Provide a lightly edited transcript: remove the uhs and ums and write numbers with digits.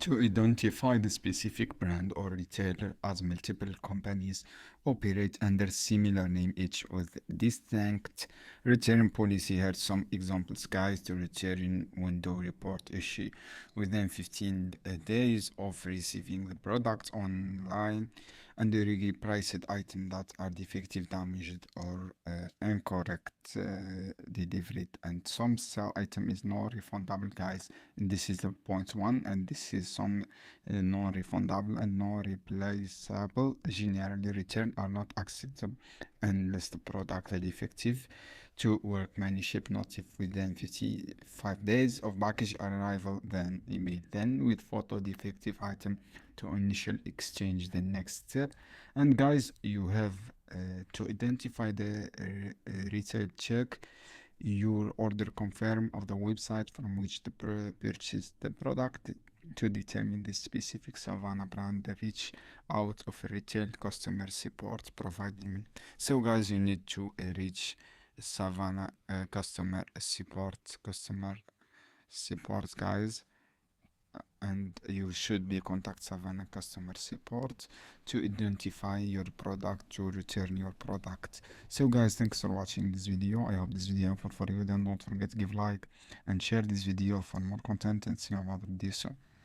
To identify the specific brand or retailer, as multiple companies operate under similar name, each with distinct return policy. Here some examples, guys. To return window report issue within 15 days of receiving the product online, and the priced item that are defective, damaged, or incorrect delivered, and some sell item is not refundable, guys. And this is the point one, and this is some non-refundable and non-replaceable. Generally, return are not acceptable unless the product is defective. To workmanship, not if within 55 days of package arrival, then email. Then with photo defective item to initial exchange, the next step. And guys, you have to identify the retail, check your order confirm of the website from which the purchase the product to determine the specific Savana brand, the reach out of retail customer support providing. So guys, you need to reach Savana customer support, guys, and you should be contact Savana customer support to identify your product, to return your product. So guys, thanks for watching this video. I hope this video helpful for you. Then don't forget to give like and share this video for more content, and see you on another video soon.